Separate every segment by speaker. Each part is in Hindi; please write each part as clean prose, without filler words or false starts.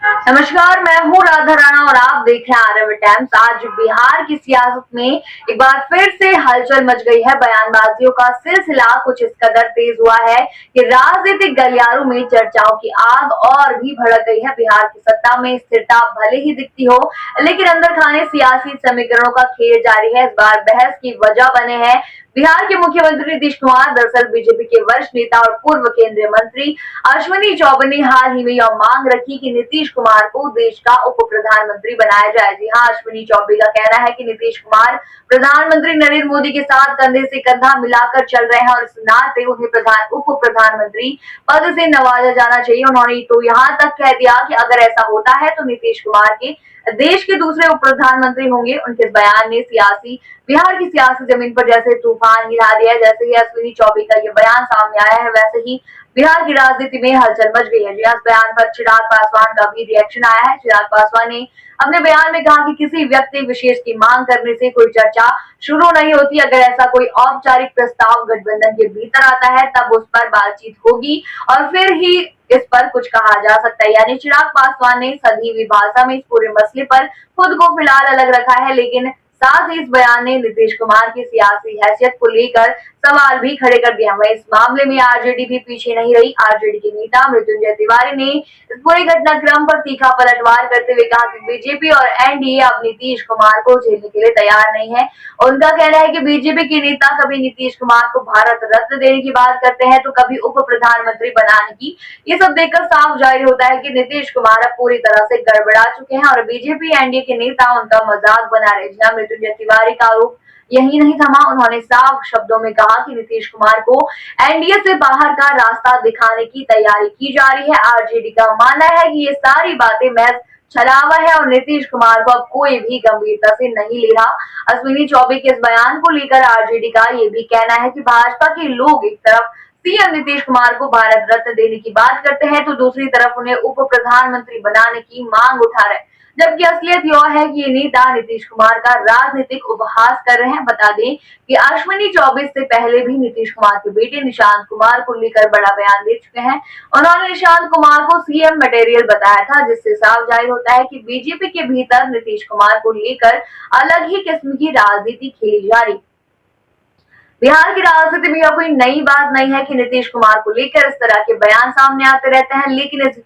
Speaker 1: नमस्कार, मैं हूँ राधा राणा और आप देख रहे हैं आरएमए टाइम्स। आज बिहार की सियासत में एक बार फिर से हलचल मच गई है। बयानबाजियों का सिलसिला कुछ इस कदर तेज हुआ है कि राजनीतिक गलियारों में चर्चाओं की आग और भी भड़क गई है। बिहार की सत्ता में स्थिरता भले ही दिखती हो, लेकिन अंदर खाने सियासी समीकरणों का खेल जारी है। इस बार बहस की वजह बने हैं बिहार के मुख्यमंत्री नीतीश कुमार। दरअसल बीजेपी के वरिष्ठ नेता और पूर्व केंद्रीय मंत्री अश्विनी चौबे ने हाल ही में यह मांग रखी कि नीतीश कुमार को देश का उप प्रधानमंत्री बनाया जाए। जी हां, अश्विनी चौबे का कहना है कि नीतीश कुमार प्रधानमंत्री नरेंद्र मोदी के साथ कंधे से कंधा मिलाकर चल रहे हैं और इस नाते उन्हें उप प्रधानमंत्री पद से नवाजा जाना चाहिए। उन्होंने तो यहाँ तक कह दिया कि अगर ऐसा होता है तो नीतीश कुमार के देश के दूसरे उप प्रधानमंत्री होंगे। उनके इस बयान ने बिहार की सियासी जमीन पर जैसे तूफान हिला दिया। जैसे ही अश्विनी चौबे का ये बयान सामने आया है, वैसे ही बिहार की राजनीति में हलचल मच गई है। इस बयान पर चिराग पासवान का भी रिएक्शन आया है। चिराग पासवान ने अपने बयान में कहा कि किसी व्यक्ति विशेष की मांग करने से कोई चर्चा शुरू नहीं होती। अगर ऐसा कोई औपचारिक प्रस्ताव गठबंधन के भीतर आता है, तब उस पर बातचीत होगी और फिर ही इस पर कुछ कहा जा सकता है। यानी चिराग पासवान ने सजीवी भाषा में इस पूरे मसले पर खुद को फिलहाल अलग रखा है, लेकिन साथ ही इस बयान ने नीतीश कुमार की सियासी हैसियत को लेकर सवाल भी खड़े कर दिया। वहीं इस मामले में आरजेडी भी पीछे नहीं रही। आरजेडी के नेता मृत्युंजय तिवारी ने इस पूरे घटनाक्रम पर तीखा पलटवार करते हुए कहा कि बीजेपी और एनडीए अब नीतीश कुमार को झेलने के लिए तैयार नहीं है। उनका कहना है कि बीजेपी के नेता कभी नीतीश कुमार को भारत रत्न देने की बात करते हैं, तो कभी उप प्रधानमंत्री बनाने की। ये सब देखकर साफ जाहिर होता है कि नीतीश कुमार अब पूरी तरह से गड़बड़ा चुके हैं और बीजेपी एनडीए के नेता उनका मजाक बना रहे हैं। मृत्युंजय तिवारी का आरोप यही नहीं थमा। उन्होंने साफ शब्दों में कहा कि नीतीश कुमार को एनडीए से बाहर का रास्ता दिखाने की तैयारी की जा रही है। आरजेडी का मानना है कि ये सारी बातें महज छलावा है और नीतीश कुमार को अब कोई भी गंभीरता से नहीं ले रहा। अश्विनी चौबे के इस बयान को लेकर आरजेडी का ये भी कहना है कि भाजपा के लोग एक तरफ सीएम नीतीश कुमार को भारत रत्न देने की बात करते हैं, तो दूसरी तरफ उन्हें उप प्रधानमंत्री बनाने की मांग उठा रहे हैं। जबकि असलियत यह है कि ये नेता नीतीश कुमार का राजनीतिक उपहास कर रहे हैं। बता दें कि अश्विनी चौबे से पहले भी नीतीश कुमार के बेटे निशांत कुमार को लेकर बड़ा बयान दे चुके हैं। उन्होंने निशांत कुमार को सीएम मटेरियल बताया था, जिससे साफ जाहिर होता है कि बीजेपी के भीतर नीतीश कुमार को लेकर अलग ही किस्म की राजनीति खेली जा रही। बिहार की राजनीति में यह कोई नई बात नहीं है कि नीतीश कुमार को लेकर इस तरह के बयान सामने आते रहते हैं, लेकिन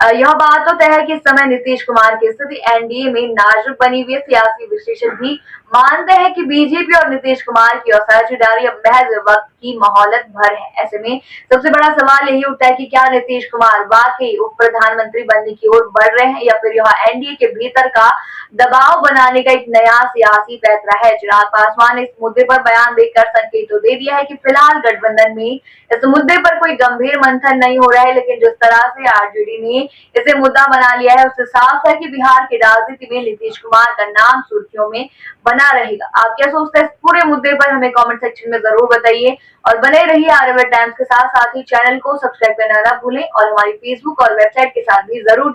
Speaker 1: यह बात तो तय है कि इस समय नीतीश कुमार की स्थिति एनडीए में नाजुक बनी हुई है। सियासी विश्लेषक भी मानते हैं कि बीजेपी और नीतीश कुमार की साझेदारी अब महज वक्त की मोहलत भर है। ऐसे में सबसे बड़ा सवाल यही उठता है कि क्या नीतीश कुमार वाकई उप प्रधानमंत्री बनने की ओर बढ़ रहे हैं या फिर यह एनडीए के भीतर का दबाव बनाने का एक नया सियासी पैंतरा है। चिराग पासवान ने इस मुद्दे पर बयान देकर संकेत तो दे दिया है कि फिलहाल गठबंधन में इस मुद्दे पर कोई गंभीर मंथन नहीं हो रहा है, लेकिन जिस तरह से आरजेडी ने इसे मुद्दा बना लिया है, उससे साफ है कि बिहार की राजनीति में नीतीश कुमार का नाम सुर्खियों में बना रहेगा। आप क्या सोचते हैं इस पूरे मुद्दे पर, हमें कमेंट सेक्शन में जरूर बताइए और बने रहिए आरएमए टाइम्स के साथ। साथ ही चैनल को सब्सक्राइब करना ना भूलें और हमारी फेसबुक और वेबसाइट के साथ भी जरूर